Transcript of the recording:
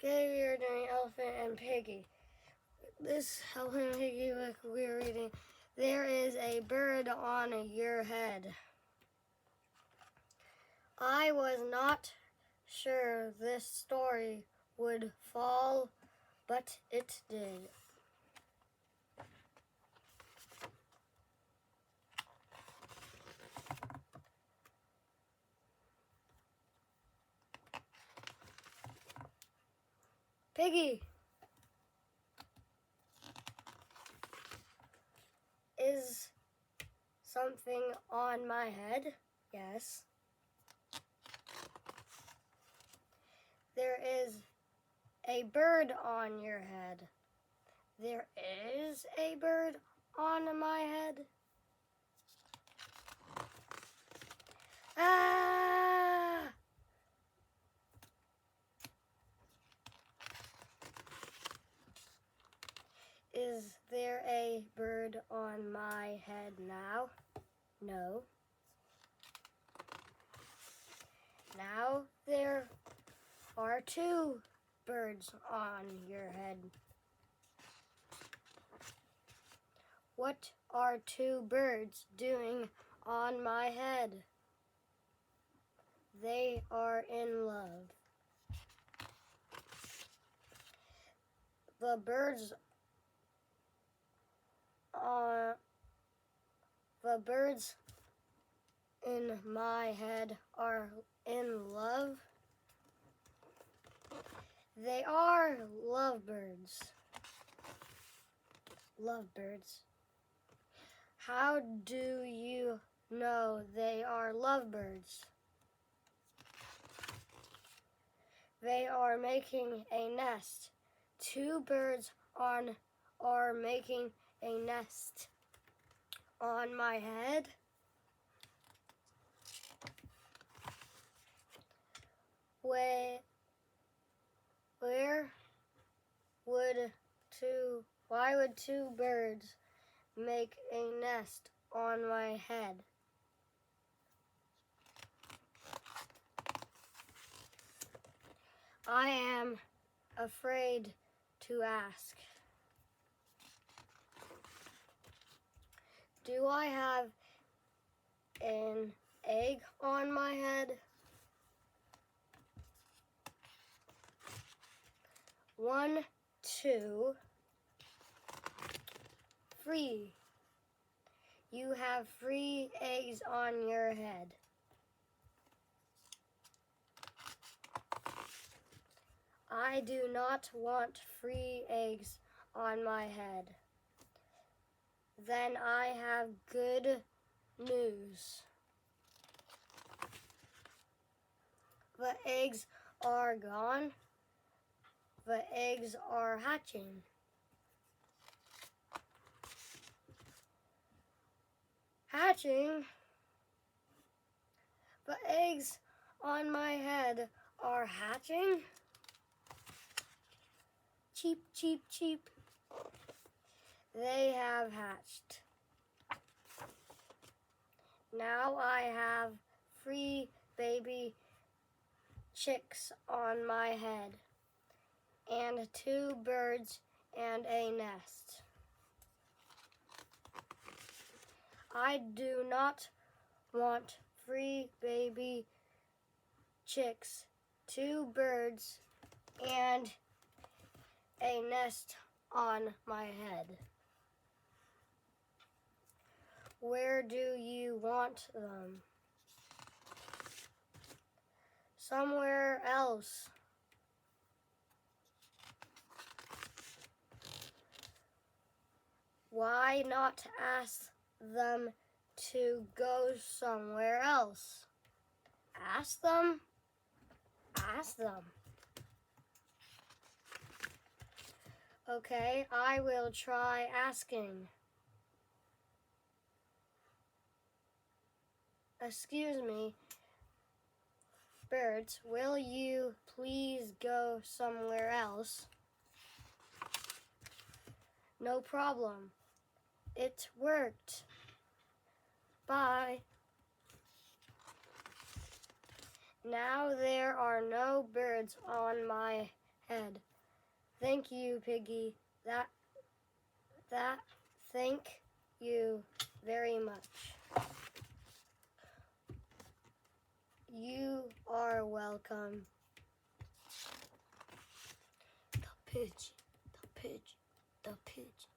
Today we are doing Elephant and Piggie. This Elephant and Piggie book we're reading, there is a bird on your head. I was not sure this story would fall, but it did. Piggie! Is something on my head? Yes. There is a bird on your head. There is a bird on my head. Ah! Is there a bird on my head now? No. Now there are two birds on your head. What are two birds doing on my head? They are in love. The birds in my head are in love. They are lovebirds. Lovebirds. How do you know they are lovebirds? They are making a nest. Two birds are making a nest on my head. Why would two birds make a nest on my head? I am afraid to ask. Do I have an egg on my head? 1, 2, 3. You have 3 eggs on your head. I do not want 3 eggs on my head. Then I have good news. The eggs are gone. The eggs are hatching. Hatching? The eggs on my head are hatching? Cheep, cheep, cheep. They have hatched. Now I have 3 baby chicks on my head, and 2 birds and a nest. I do not want 3 baby chicks, 2 birds, and a nest on my head. Where do you want them? Somewhere else. Why not ask them to go somewhere else? Ask them? Ask them. Okay, I will try asking. Excuse me, birds, will you please go somewhere else? No problem. It worked. Bye. Now there are no birds on my head. Thank you, Piggie. Thank you very much. You are welcome. The pigeon, the pigeon, the pigeon.